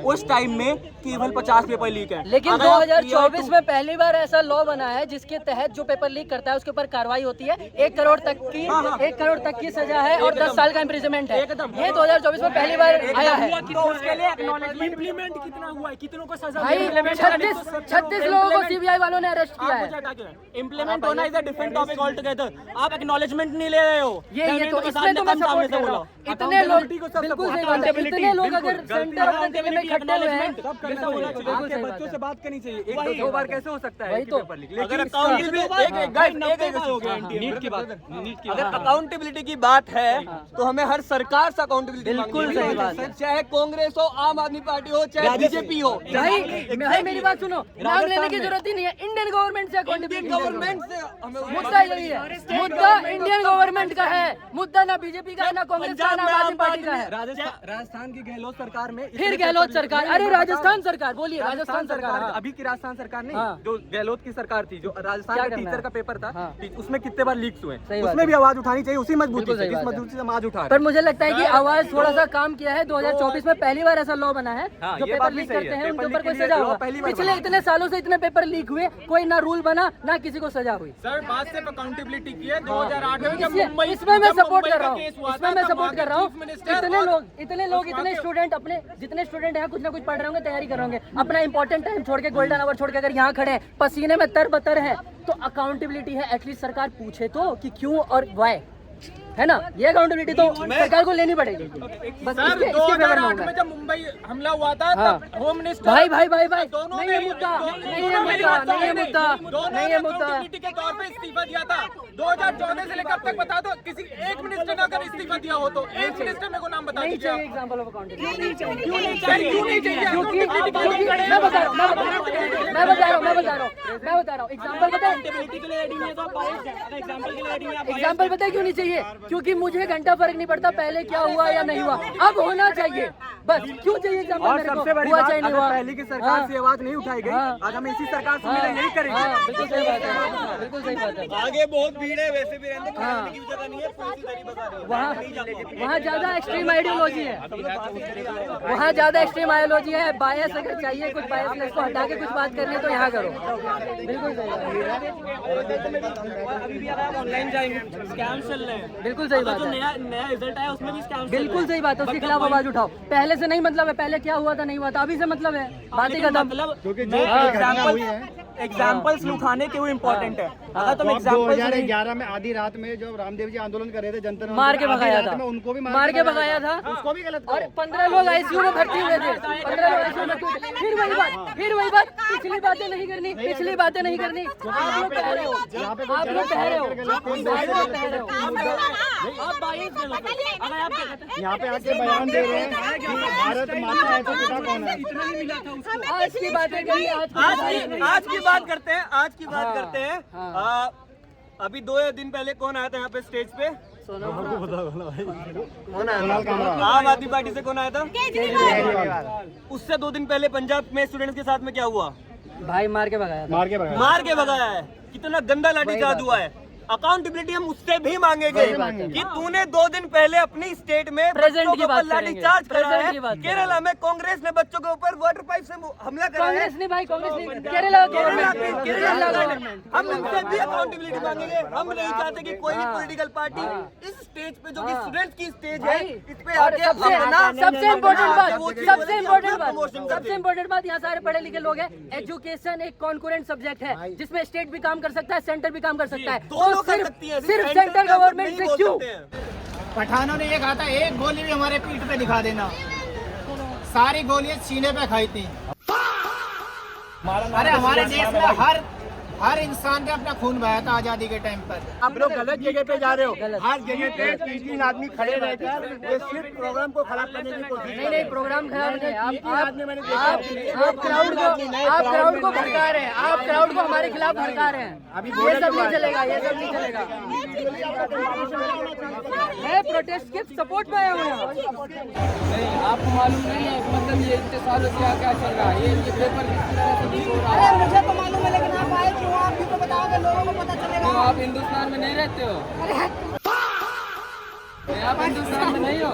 उस टाइम में केवल 50 पेपर लीक है। लेकिन 2024 में पहली बार ऐसा लॉ बना है जिसके तहत जो पेपर लीक करता है उसके ऊपर कार्रवाई होती है। 1 करोड़ तक की सजा है और 10 साल का इम्प्रिजनमेंट है। ये 2024 में पहली बार आया है। तो उसके लिए इम्प्लीमेंट कितना हुआ है, कितनों को सजा? 36 लोगों को सीबीआई वालों ने अरेस्ट किया है। इम्प्लीमेंट होना is a different topic all together. आप एक्नॉलेजमेंट नहीं ले रहे हो। ये तो इसमें तो मैं सपोर्ट कर रहा हूँ। इतने लोग, बिल्कुल सही बात है, इतने लोग अगर सेंटर ऑफ द में इकट्ठे हुए हैं, आपके बच्चों से बात करनी चाहिए। एक दो बार कैसे हो सकता है? वही तो। अगर अकाउंटेबिलिटी की बात है तो हमें हर सरकार से अकाउंटेबिलिटी बिल्कुल सही बात है। चाहे कांग्रेस हो, आम आदमी पार्टी हो, चाहे बीजेपी हो। भाई मेरी बात सुनो, नाम लेने की जरूरत ही नहीं है। इंडियन गवर्नमेंट से अकाउंटेबिलिटी, गवर्नमेंट से हमें मुद्दा यही है, मुद्दा इंडियन गवर्नमेंट का है, मुद्दा ना बीजेपी का है, ना कांग्रेस का, ना आम आदमी पार्टी का है। राजस्थान की गहलोत सरकार में फिर गहलोत सरकार, अरे राजस्थान सरकार बोलिए, राजस्थान सरकार, हाँ। अभी की राजस्थान सरकार नहीं, हाँ। जो गहलोत की सरकार थी, जो राजस्थान क्या का करना टीचर है? का पेपर था, हाँ। उसमें कितने बार लीक्स हुए, सही बात उसमें है। भी आवाज उठानी चाहिए उसी मजबूती बिल्कुल से, सही जिस बात है। मजबूती से हम आज उठा रहे पर मुझे लगता है कि आवाज थोड़ा सा काम किया है। 2024 में पहली बार ऐसा लॉ बना है, हाँ, जो ये पेपर बात भी लीक सही करते है। हैं उनके पेपर ऊपर कोई लीक के सजा लिए होगा। law पहली बार पिछले बना। इतने सालों से इतने पेपर लीक हुए, कोई ना रूल बना, ना किसी को सजा हुई। सर बात सिर्फ अकाउंटेबिलिटी की है। 2008 में इसमें मैं सपोर्ट कर रहा हूँ, इसमें मैं सपोर्ट कर रहा हूँ। इतने लोग इतने स्टूडेंट अपने जितने स्टूडेंट यहाँ कुछ ना कुछ पढ़ रहे होंगे, तैयारी कर रहे होंगे, अपना इंपॉर्टेंट टाइम छोड़ के, गोल्डन आवर छोड़ के अगर यहाँ खड़े हैं, पसीने में तरबतर है, तो अकाउंटेबिलिटी है। एटलीस्ट सरकार पूछे तो कि क्यों और व्हाई, है ना? ये अकाउंटेबिलिटी तो सरकार को लेनी पड़ेगी। बस इसके फेवर में हूं मैं। जब मुंबई हमला हुआ था, हाँ। तब होम मिनिस्टर भाई नहीं है मुद्दा, दोनों नहीं है मुद्दा, नहीं है मुद्दा। अकाउंटेबिलिटी के तौर पे इस्तीफा दिया था। 2014 से लेकर अब तक बता दो, किसी एक मिनिस्टर ने अगर इस्तीफा दिया हो तो एक मिनिस्टर मेरे को नाम बता नहीं दीजिए। चाहिए एग्जांपल ऑफ अकाउंटेबिलिटी, क्यों नहीं चाहिए? क्योंकि मैं बता रहा हूँ एग्जांपल बताए, एग्जाम्पल बताए क्यों नहीं चाहिए? क्योंकि मुझे घंटा फर्क नहीं पड़ता पहले क्या हुआ या नहीं हुआ, अब होना चाहिए। बस क्यों चाहिए एग्जाम्पल? और सबसे बड़ी बात, अगर पहले की सरकार से आवाज नहीं उठाई गई, हाँ। आज हम इसी सरकार से मिले यही करेंगे। बिल्कुल सही बात है, बिल्कुल सही बात है। आगे बहुत भीड़ है, वैसे भी रहने हाँ। की जगह नहीं है, पुलिस इधर ही बता रही है। वहाँ ज्यादा एक्सट्रीम आइडियोलॉजी है, वहाँ ज्यादा एक्सट्रीम आइडियोलॉजी है। बायस अगर चाहिए, कुछ बायसनेस को हटा के कुछ बात करनी है तो यहाँ करो। बिल्कुल सही बात है, ऑनलाइन जाएंगे, स्कैम चल रहे हैं। बिल्कुल सही बात है, नया रिजल्ट आया उसमें भी स्कैम। बिल्कुल सही बात है। उसके खिलाफ आवाज उठाओ। पहले से नहीं मतलब है, पहले क्या हुआ था नहीं हुआ था, अभी से मतलब है, बात ही खत्म। एग्जाम्पल्स उठाने के वो इम्पोर्टेंट है। अगर तुम 2011 में आधी रात में जो रामदेव जी आंदोलन कर रहे थे, जनता ने मार के भगाया था, उनको भी मार के भगाया था, उसको भी गलत और 15 लोग आईसीयू में भर्ती हुए थे, 15 लोग आईसीयू में। फिर वही बात, पिछली बातें नहीं करनी, पिछली बातें नहीं करनी। आप लोग कह रहे हो, आप लोग कह रहे हो, यहाँ पे आके बयान दे रहे हैं कि भारत माता है तो पिता कौन है? आज की बातें करिए, आज की बात करते हैं, आज की बात करते हैं। अभी 2 दिन पहले कौन आया था यहाँ पे स्टेज पे? आम आदमी पार्टी से कौन आया था? उससे 2 दिन पहले पंजाब में स्टूडेंट्स के साथ में क्या हुआ? भाई मार के भगाया था, मार के भगाया है। कितना गंदा लाठीचार्ज हुआ है। अकाउंटेबिलिटी हम उससे भी मांगेंगे कि तूने 2 दिन पहले अपनी स्टेट में बच्चों के ऊपर लाठीचार्ज करा है। केरला में कांग्रेस ने बच्चों के ऊपर वाटर पाइप से हमला करा है। कांग्रेस नहीं भाई, कांग्रेस नहीं, केरला गवर्नमेंट। हम उनसे भी अकाउंटेबिलिटी मांगेंगे। हम नहीं चाहते कि कोई भी पॉलिटिकल पार्टी इस स्टेज पे, जो कि स्टूडेंट्स की स्टेज है, इस पे आके सबसे इम्पोर्टेंट बात, यहाँ सारे पढ़े लिखे लोग हैं। एजुकेशन एक कॉन्करेंट सब्जेक्ट है, जिसमें स्टेट भी काम कर सकता है, सेंटर भी काम कर सकता है। सिर्फ सेंट्रल गवर्नमेंट से क्यों? पठानों ने ये कहा था, एक गोली भी हमारे पीठ पे दिखा देना। सारी गोलियां सीने पे खाई थी। अरे हमारे देश में हर इंसान ने अपना खून बहाया था आजादी के टाइम पर। आप लोग गलत जगह पे जा रहे हो। हर जगह पे 3 आदमी खड़े रहकर ये सिर्फ प्रोग्राम को खराब करने की कोशिश। नहीं, प्रोग्राम खराब नहीं। आप क्राउड को भड़का रहे हैं, आप क्राउड को हमारे खिलाफ भड़का रहे हैं। अभी ये सब नहीं चलेगा, ये सब नहीं चलेगा। मैं प्रोटेस्ट के सपोर्ट में आया हूँ यहाँ। आपको मालूम नहीं है, मतलब ये इतने सालों से क्या चल रहा है, ये पेपर अरे मुझे तो मालूम है, लेकिन आप आए क्यों? आप भी तो बताओगे, लोगों को पता चलेगा। आप हिंदुस्तान में नहीं रहते हो? आप हिंदुस्तान में नहीं हो?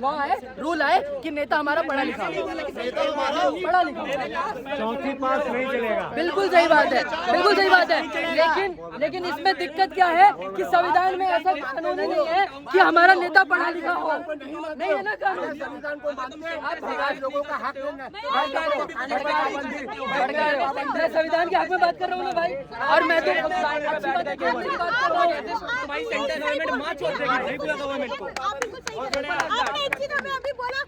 लॉ आए, रूल आए कि नेता हमारा पढ़ा लिखा हो, पढ़ा लिखा हो। चौथी पास नहीं चलेगा। बिल्कुल सही बात है, बिल्कुल सही बात है। लेकिन इसमें दिक्कत क्या है कि संविधान में ऐसा कानून नहीं है कि हमारा नेता पढ़ा लिखा हो, नहीं है ना कानून। आप लोगों का हक मैं संविधान के हक में बात कर रहा हूँ ना भाई, और मैं तो सेंट्रल गवर्नमेंट मां छोड़ देगी नहीं पूरा गवर्नमेंट को। आपने इतनी देर में अभी बोला।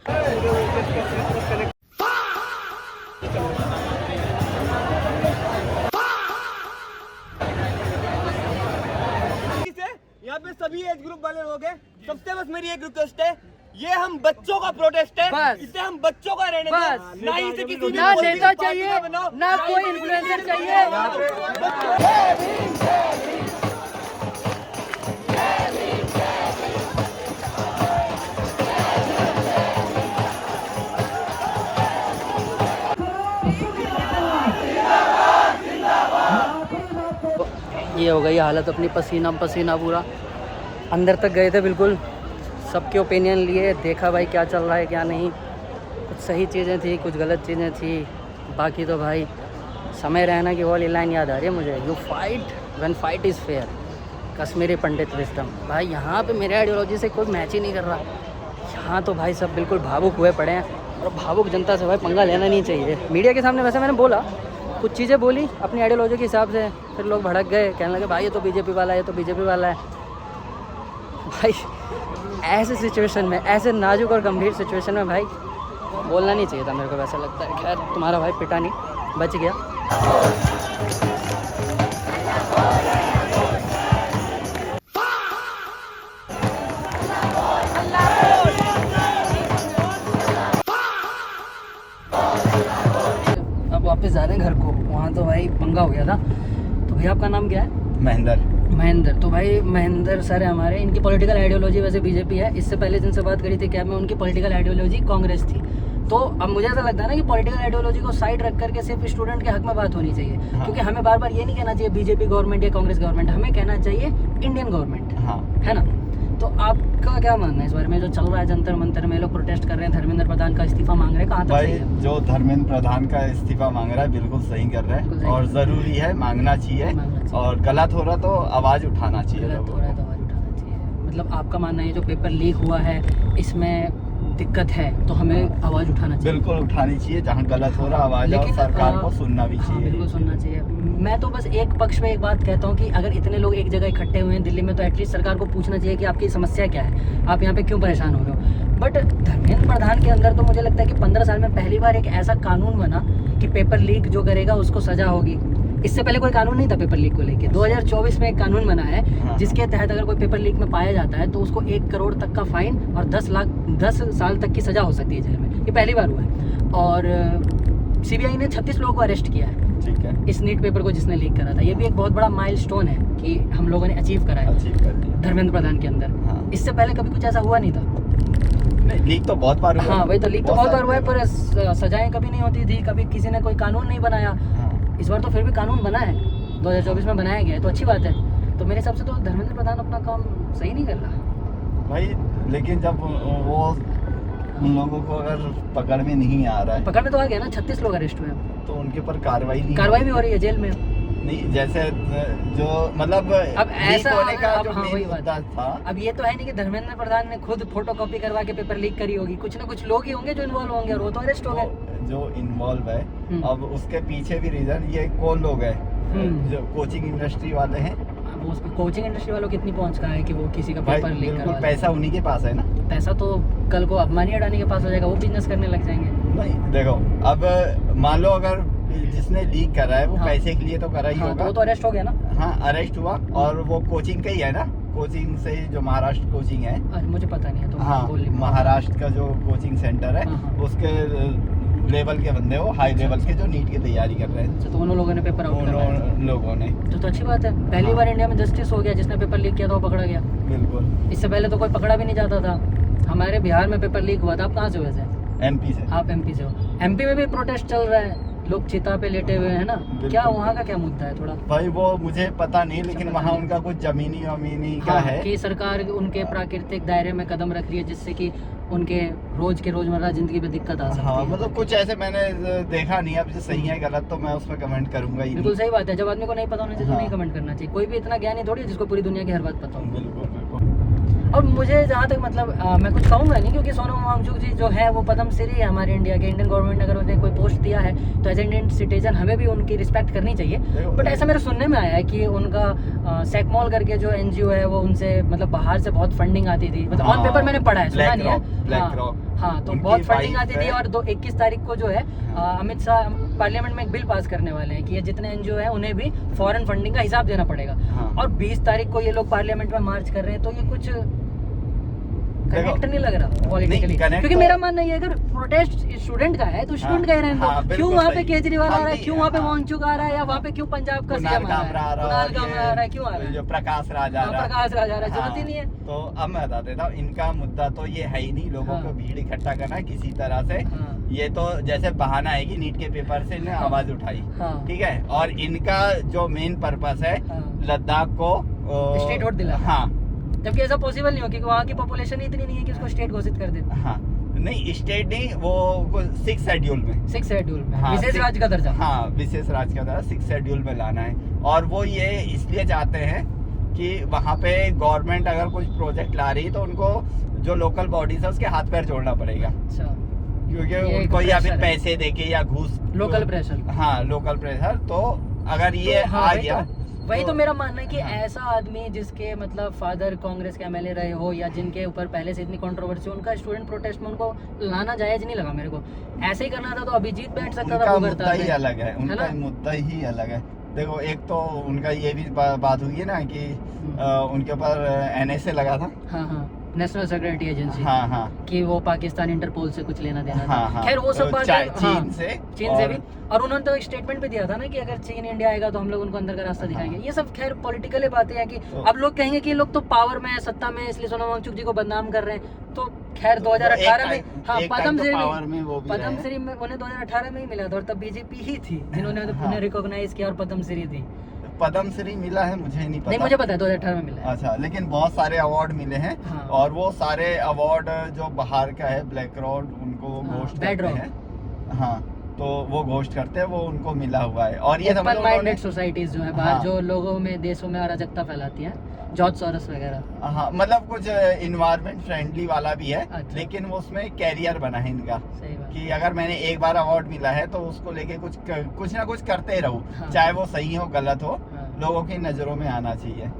यहाँ पे सभी एज ग्रुप वाले लोग हैं। सबसे बस मेरी एक रिक्वेस्ट है, ये हम बच्चों का प्रोटेस्ट है, बस। इसे हम बच्चों का रहने दें। बस। ना इसे किसी ना नेता चाहिए, ना कोई इन्फ्लुएंसर चाहिए। ये हो गई हालत अपनी, पसीना पसीना पूरा। अंदर तक गए थे बिल्कुल, सबके ओपिनियन लिए, देखा भाई क्या चल रहा है क्या नहीं। कुछ सही चीज़ें थी, कुछ गलत चीज़ें थी। बाकी तो भाई समय रहना की वाली लाइन याद आ रही है मुझे, you fight when fight is fair, Kashmiri Pandit wisdom. भाई यहाँ पे मेरे आइडियोलॉजी से कोई मैच ही नहीं कर रहा। यहाँ तो भाई सब बिल्कुल भावुक हुए पड़े हैं, और भावुक जनता से भाई पंगा लेना नहीं चाहिए। मीडिया के सामने वैसे मैंने बोला, कुछ चीज़ें बोली अपनी आइडियोलॉजी के हिसाब से, फिर लोग भड़क गए, कहने लगे भाई ये तो बीजेपी वाला है, ये तो बीजेपी वाला है। भाई ऐसे सिचुएशन में, ऐसे नाजुक और गंभीर सिचुएशन में भाई बोलना नहीं चाहिए था, मेरे को वैसा लगता है। खैर तुम्हारा भाई पिटा नहीं, बच गया। अब वापस जा रहे हैं घर को, वहाँ तो भाई पंगा हो गया था। तो भैया आपका नाम क्या है? महेंद्र। तो भाई महेंद्र सर है हमारे, इनकी पॉलिटिकल आइडियोलॉजी वैसे बीजेपी है। इससे पहले जिनसे बात करी थी कैब में, उनकी पॉलिटिकल आइडियोलॉजी कांग्रेस थी। तो अब मुझे ऐसा लगता है ना कि पॉलिटिकल आइडियोलॉजी को साइड रख करके सिर्फ स्टूडेंट के हक में बात होनी चाहिए। हाँ। क्योंकि हमें बार बार ये नहीं कहना चाहिए बीजेपी गवर्नमेंट या कांग्रेस गवर्नमेंट, हमें कहना चाहिए इंडियन गवर्नमेंट। हाँ। है ना? तो आपका क्या मानना है इस बारे में, जो चल रहा है जंतर मंतर में, लोग प्रोटेस्ट कर रहे हैं, धर्मेंद्र प्रधान का इस्तीफा मांग रहे हैं, कहाँ तक सही है? जो धर्मेंद्र प्रधान का इस्तीफा मांग रहा है बिल्कुल सही कर रहा है, और जरूरी है, मांगना चाहिए, और गलत हो रहा तो आवाज उठाना चाहिए। गलत हो रहा है तो आवाज उठाना चाहिए। मतलब आपका मानना है जो पेपर लीक हुआ है इसमें दिक्कत है तो हमें आवाज उठाना चाहिए? बिल्कुल उठानी चाहिए, जहाँ गलत हो रहा आवाज, और सरकार को सुनना भी चाहिए। बिल्कुल सुनना चाहिए। मैं तो बस एक पक्ष में एक बात कहता हूँ कि अगर इतने लोग एक जगह इकट्ठे हुए हैं दिल्ली में, तो एटलीस्ट सरकार को पूछना चाहिए कि आपकी समस्या क्या है, आप यहाँ पे क्यों परेशान हो रहे हो। बट धर्मेंद्र प्रधान के अंदर तो मुझे लगता है कि 15 साल में पहली बार एक ऐसा कानून बना कि पेपर लीक जो करेगा उसको सजा होगी। इससे पहले कोई कानून नहीं था पेपर लीक को लेके। 2024 में एक कानून बना है जिसके तहत अगर कोई पेपर लीक में पाया जाता है तो उसको 1 करोड़ तक का फाइन और 10 साल तक की सजा हो सकती है जेल में। ये पहली बार हुआ है। और सीबीआई ने 36 लोगों को अरेस्ट किया है इस नीट पेपर को जिसने लीक करा था। ये भी एक बहुत बड़ा माइलस्टोन है कि हम लोगों ने अचीव करा है धर्मेंद्र प्रधान के अंदर। इससे पहले कभी कुछ ऐसा हुआ नहीं था। नहीं, लीक तो बहुत बार हुआ। हाँ वही तो, लीक तो बहुत बार हुआ है, पर सजाएं कभी नहीं होती थी, कभी किसी ने कोई कानून नहीं बनाया। इस बार तो फिर भी कानून बना है, 2024 में बनाया गया है, तो अच्छी बात है। तो मेरे हिसाब से तो धर्मेंद्र प्रधान अपना काम सही नहीं कर रहा भाई। लेकिन जब वो उन लोगों को अगर पकड़ में नहीं आ रहा है, पकड़ में तो आ गया ना, 36 लोग अरेस्ट हुए, तो उनके ऊपर कार्रवाई भी हो रही है जेल में। नहीं, जैसे जो मतलब अब ऐसा होने का अब, जो हाँ, वही बात था। अब ये तो है नहीं कि धर्मेंद्र प्रधान ने खुद फोटोकॉपी करवा के पेपर लीक करी होगी, कुछ ना कुछ लोग ही होंगे जो इन्वॉल्व होंगे, और वो तो अरेस्ट हो गए जो इन्वॉल्व है। अब उसके पीछे भी रीजन, ये कौन लोग हैं? जो कोचिंग इंडस्ट्री वाले हैं। कोचिंग इंडस्ट्री वालों कितनी पहुंच का है कि वो किसी का पेपर लीक करवा, पैसा उन्हीं के पास है ना। पैसा तो कल को अंबानी अडानी के पास हो जाएगा, वो बिजनेस करने लग जाएंगे। नहीं देखो, अब मान लो अगर जिसने लीक करा है वो पैसे के लिए तो करा ही होगा, तो वो तो अरेस्ट हो गया ना। हाँ अरेस्ट हुआ, और वो कोचिंग का ही है ना, कोचिंग से जो महाराष्ट्र कोचिंग है। मुझे पता नहीं है तो हाँ, महाराष्ट्र का जो कोचिंग सेंटर है उसके लेवल के बंदे हो, हाई लेवल के, जो नीट की तैयारी कर रहे हैं। तो उन लोगों ने पेपर आउट करवाया, उन लोगों ने। तो अच्छी बात है, पहली बार इंडिया में जस्टिस हो गया, जिसने पेपर लीक किया था वो पकड़ा गया। बिल्कुल, इससे पहले तो कोई पकड़ा भी नहीं जाता था। हमारे बिहार में पेपर लीक हुआ था। आप कहाँ से वैसे? MP से। आप MP से हो। MP में भी प्रोटेस्ट चल रहा है, लोग चिता पे लेटे हुए हैं ना, क्या वहाँ का क्या मुद्दा है? थोड़ा भाई वो मुझे पता नहीं, लेकिन वहाँ उनका कुछ जमीनी का है कि सरकार उनके प्राकृतिक दायरे में कदम रख रही है, जिससे कि उनके रोज के रोजमर्रा जिंदगी में दिक्कत आ सकती हाँ है। मतलब कुछ ऐसे मैंने देखा नहीं, अब जो सही है गलत तो मैं उस पर कमेंट करूंगा ही बिल्कुल नहीं। सही बात है, जब आदमी को नहीं पता होना चाहिए तो हाँ। नहीं कमेंट करना चाहिए। कोई भी इतना ज्ञानी थोड़ी है जिसको पूरी दुनिया की हर बात पता हो। बिल्कुल बिल्कुल। और मुझे जहाँ तक मतलब मैं कुछ कहूँगा नहीं, क्योंकि सोनम वांगचुक जी जो है वो पद्मश्री है हमारे इंडिया के। इंडियन गवर्नमेंट ने अगर उन्हें कोई पोस्ट दिया है तो एज इंडियन सिटीजन हमें भी उनकी रिस्पेक्ट करनी चाहिए। बट ऐसा मेरे सुनने में आया है कि उनका सेकमॉल करके जो NGO है वो उनसे मतलब बाहर से बहुत फंडिंग आती थी, मतलब ऑन पेपर मैंने पढ़ा है, सुना नहीं है। हाँ, तो बहुत फंडिंग आती थी। और 21 तारीख को जो है अमित शाह पार्लियामेंट में एक बिल पास करने वाले हैं कि ये जितने NGO हैं उन्हें भी फॉरेन फंडिंग का हिसाब देना पड़ेगा। और 20 तारीख को ये लोग पार्लियामेंट में मार्च कर रहे हैं, तो ये कुछ कनेक्ट नहीं लग रहा पॉलिटिकली। क्योंकि मेरा मानना ये है अगर प्रोटेस्ट स्टूडेंट का है तो स्टूडेंट का ही रहने दो। क्यों वहाँ पे केजरीवाल आ रहा है, क्यों वहाँ पे वांगचुक आ रहा है, या वहाँ पे क्यों पंजाब का सीएम आ रहा है, क्यों आ रहा है, जो प्रकाश राज आ रहा है, जरूरत ही नहीं है। तो अब मैं बता देता हूँ, इनका मुद्दा तो ये है ही नहीं लोगों को भीड़ इकट्ठा करना किसी तरह से। ये तो जैसे बहाना है कि नीट के पेपर से इन्हें आवाज उठाई, ठीक है। और इनका जो मेन पर्पस है लद्दाख को स्टेट वोट दिला। हाँ, जबकि ऐसा पॉसिबल नहीं हो क्योंकि वहाँ की पॉपुलेशन इतनी नहीं है कि उसको स्टेट घोषित कर दे। हाँ नहीं, स्टेट नहीं, वो 6 शेड्यूल में, 6 शेड्यूल में हाँ, विशेष राज्य का दर्जा। हाँ, विशेष राज्य का दर्जा 6 शेड्यूल में लाना है। और वो ये इसलिए चाहते हैं कि वहाँ पे गवर्नमेंट अगर कुछ प्रोजेक्ट ला रही है तो उनको जो लोकल बॉडीज है उसके हाथ पैर जोड़ना पड़ेगा, अच्छा, क्योंकि उनको या फिर पैसे देके या घूस, लोकल प्रेशर। हाँ, लोकल प्रेशर। तो अगर ये आ गया, वही तो मेरा मानना है कि ऐसा आदमी जिसके मतलब फादर कांग्रेस के MLA रहे हो या जिनके ऊपर पहले से इतनी कंट्रोवर्सी, उनका स्टूडेंट प्रोटेस्ट में उनको लाना जायज नहीं लगा मेरे को। ऐसे ही करना था तो अभिजीत बैठ सकता था। उनका मुद्दा ही अलग है, उनका मुद्दा ही अलग है। देखो, एक तो उनका ये भी बात हुई है ना कि उनके ऊपर NSA लगा था। हाँ, नेशनल सिक्योरिटी एजेंसी। हाँ, कि वो पाकिस्तान इंटरपोल से कुछ लेना देना था। हाँ, खैर वो सब बात चीन से भी। और उन्होंने तो एक स्टेटमेंट भी दिया था ना कि अगर चीन इंडिया आएगा तो हम लोग उनको अंदर का रास्ता दिखाएंगे। ये सब खैर पॉलिटिकल बातें हैं कि अब लोग कहेंगे कि ये लोग तो पावर में है, सत्ता में है, इसलिए सोनम वांगचुक जी को बदनाम कर रहे हैं। तो खैर 2018 में हाँ पद्मश्री में उन्हें 2018 में ही मिला था, और तब बीजेपी ही थी जिन्होंने उन्हें रिकॉग्नाइज किया और पद्मश्री दी। पद्मश्री मिला है मुझे नहीं पता। नहीं, मुझे पता है 2018 में मिला है। अच्छा, लेकिन बहुत सारे अवार्ड मिले हैं। हाँ। और वो सारे अवार्ड जो बाहर का है, ब्लैक रॉड, उनको घोषित करते हैं। हाँ, तो वो घोषित करते हैं, वो उनको मिला हुआ है। और ये ओपन माइंडेड सोसाइटीज जो है बाहर, जो लोगों में देशों में अराजकता फैलाती है, जॉर्ज सोरोस वगैरह। हाँ, मतलब कुछ इन्वायरमेंट फ्रेंडली वाला भी है। अच्छा। लेकिन वो उसमें कैरियर बना है इनका। सही बात। कि अगर मैंने एक बार अवार्ड मिला है तो उसको लेके कुछ ना कुछ करते रहूं। हाँ। चाहे वो सही हो गलत हो, हाँ। लोगों की नजरों में आना चाहिए।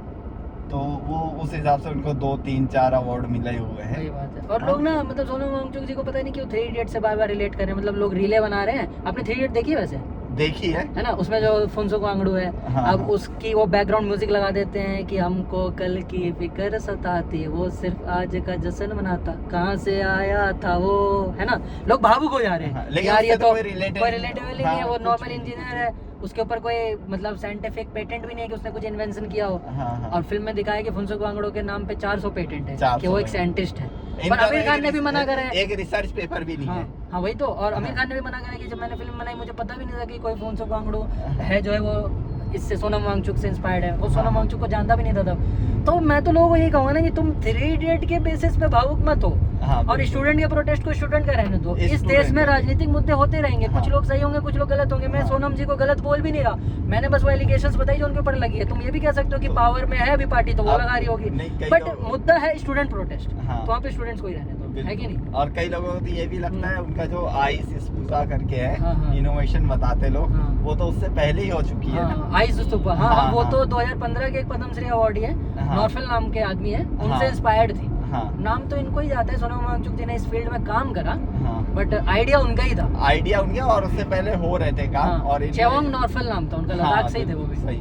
तो वो उस हिसाब से उनको 2, 3, 4 अवार्ड मिले हुए हैं। सही बात है। और लोग ना मतलब सोनम वांगचुक जी को पता नहीं क्यों 3 इडियट से बार बार रिलेट कर रहे हैं। मतलब लोग रीले बना रहे हैं। आपने 3 इडियट देखी है वैसे? देखी है ना, उसमें जो फुनसुक वांगडू है। हाँ, अब हाँ। उसकी वो बैकग्राउंड म्यूजिक लगा देते हैं कि हमको कल की फिक्र सताती, वो सिर्फ आज का जश्न मनाता, कहाँ से आया था वो, है ना। लोग भावुक हो जा रहे हाँ, हैं लेकिन यार, ये उससे तो कोई रिलेटेबल नहीं है। वो नॉर्मल इंजीनियर है, उसके ऊपर कोई मतलब साइंटिफिक पेटेंट भी नहीं है कि उसने कुछ इन्वेंशन किया हो। हाँ। और फिल्म में दिखाया कि फुनसुक वांगडू के नाम पे 400 पेटेंट है 400 कि वो एक साइंटिस्ट है। पर इनका आमिर खान ने भी मना करा है। एक रिसर्च पेपर भी नहीं है। हाँ वही तो। और आमिर खान ने भी मना करा कि जब मैंने फिल्म बनाई मुझे पता भी नहीं था कि कोई फुनसुक वांगडू है जो है वो इससे सोनम वांगचुक से इंस्पायर्ड है। वो सोनम वांगचुक को जानता भी नहीं था तब। तो मैं तो लोगों को यही कहूँगा ना कि तुम 3 इडियट के बेसिस पे भावुक मत हो। हाँ, और स्टूडेंट के प्रोटेस्ट को स्टूडेंट का रहने दो। इस देश में राजनीतिक मुद्दे होते रहेंगे। हाँ। कुछ लोग सही होंगे, कुछ लोग गलत होंगे। मैं सोनम जी को गलत बोल भी नहीं रहा, मैंने बस वो एलिगेशंस बताई जो उनके ऊपर लगी है। तुम ये भी कह सकते हो कि पावर में है अभी पार्टी तो वो लगा रही होगी, बट मुद्दा है स्टूडेंट प्रोटेस्ट। हाँ। तो वहाँ पे स्टूडेंट्स को ही रहने दो, है कि नहीं। और कई लोगों को तो ये भी लगता है उनका जो आइस स्पूजा करके है, हाँ। इनोवेशन बताते लोग, हाँ। वो तो उससे पहले ही हो चुकी है ना। आइस स्तूपा, हाँ, हाँ, वो हाँ। तो 2015 के एक पद्मश्री अवार्डी है, हाँ। नॉर्फेल नाम के आदमी है, उनसे हाँ। इंस्पायर्ड थी। हाँ। नाम तो इनको ही जाता है। सोनम वांगचुक जी ने इस फील्ड में काम करा, हाँ। बट आइडिया उनका ही था। आइडिया उनके, और उससे पहले हो रहे थे काम। हाँ। और चेवोंग नॉर्फेल नाम था उनका, लद्दाख से ही थे वो भी। सही।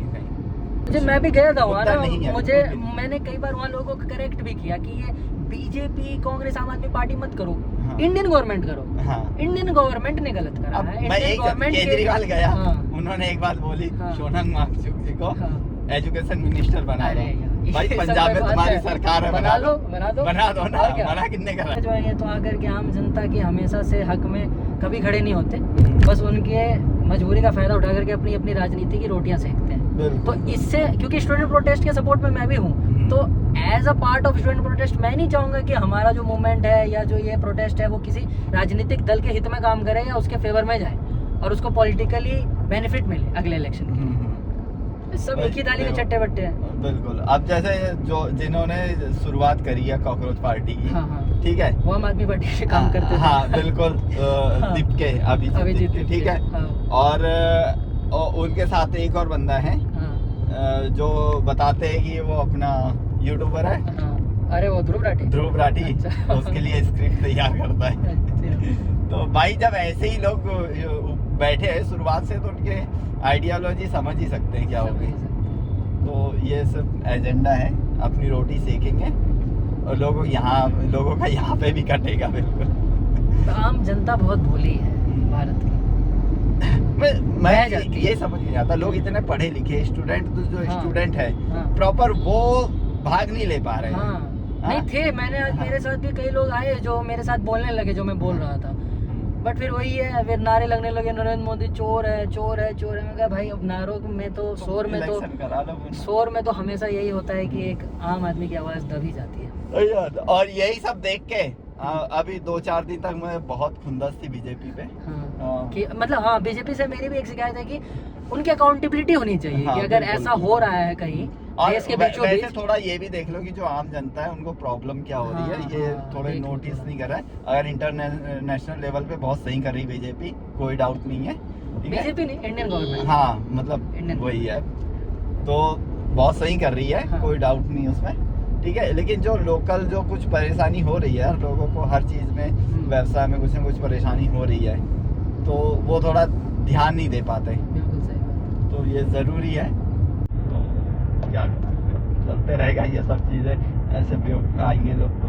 मुझे मैं भी गया था वहाँ मुद्दा नहीं ना, है, मुझे बिल्कुल। मैंने कई बार वहाँ लोगों को करेक्ट भी किया कि ये बीजेपी, कांग्रेस, आम आदमी पार्टी मत करो, हाँ। इंडियन गवर्नमेंट करो। हाँ। इंडियन गवर्नमेंट ने गलत करा अब है। मैं इंडियन एक गवर्नमेंट केजरीवाल गया, हाँ। उन्होंने एक बात बोली, हाँ। सोनम वांगचुक जी को हाँ। एजुकेशन मिनिस्टर बना अरे दो। यार, भाई ये सब पंजाब में बात तुम्हारी है। सरकार है, बना दो ना। और क्या? मना कितने करा? जो है ये तो आकर के आम जनता की हमेशा से हक में कभी खड़े नहीं होते, बस उनके मजबूरी का फायदा उठा करके अपनी अपनी राजनीति की रोटियां सेकते हैं। तो इससे, क्योंकि स्टूडेंट प्रोटेस्ट के सपोर्ट में मैं भी हूँ, तो as a part of student protest मैं नहीं चाहूंगा कि हमारा जो मूवमेंट है या जो ये प्रोटेस्ट है वो किसी राजनीतिक दल के हित में काम करे या उसके फेवर में जाए और उसको पॉलिटिकली बेनिफिट मिले अगले इलेक्शन के। सब एक ही थाली के चट्टे बट्टे हैं। बिल्कुल। अब जैसे जो जिन्होंने शुरुआत करी है कॉकरोच पार्टी की, ठीक है, वो आम आदमी पार्टी से काम करते हैं। हाँ बिल्कुल, दीपके अभिजीत के, ठीक है। और उनके साथ एक और बंदा है जो बताते हैं कि वो अपना यूट्यूबर है। अरे वो ध्रुव राठी अच्छा। उसके लिए स्क्रिप्ट तैयार करता है। तो भाई जब ऐसे ही लोग बैठे हैं शुरुआत से, तो उनके आइडियोलॉजी समझ ही सकते हैं क्या होगी। तो ये सब एजेंडा है, अपनी रोटी सेकेंगे और लोगों का यहाँ पे भी कटेगा बिल्कुल। आम जनता बहुत भोली है भारत की। मैं ये समझ नहीं आता, लोग इतने पढ़े लिखे स्टूडेंट, जो स्टूडेंट है प्रॉपर वो भाग नहीं ले पा रहे हैं। नहीं थे, मैंने आज मेरे साथ भी कई लोग आए जो मेरे साथ बोलने लगे जो मैं बोल रहा था, बट फिर वही है, फिर नारे लगने लगे नरेंद्र मोदी चोर है चोर है चोर है। मैं कहा भाई अब नारों में तो शोर में तो हमेशा यही होता है कि एक आम आदमी की आवाज दबी जाती है। और यही सब देख के अभी 2-4 दिन तक मैं बहुत खुंदस थी बीजेपी पे। कि मतलब हाँ, बीजेपी से मेरी भी एक शिकायत है कि उनकी अकाउंटेबिलिटी होनी चाहिए कि अगर ऐसा हो रहा है कहीं देश के बीचों बीच। वैसे थोड़ा ये भी देख लो कि जो आम जनता है उनको प्रॉब्लम क्या हो रही है, ये थोड़े नोटिस नहीं कर रहा है। अगर इंटरनेशनल लेवल पे बहुत सही कर रही बीजेपी, कोई डाउट नहीं है। बीजेपी नहीं, इंडियन गवर्नमेंट, हाँ मतलब वही है, तो बहुत सही कर रही है, कोई डाउट नहीं उसमें, ठीक है। लेकिन जो लोकल जो कुछ परेशानी हो रही है लोगों को, हर चीज में व्यवसाय में कुछ न कुछ परेशानी हो रही है, तो वो थोड़ा ध्यान नहीं दे पाते। तो ये जरूरी है, तो क्या चलते रहेगा ये सब चीजें, ऐसे भी आएंगे लोग तो।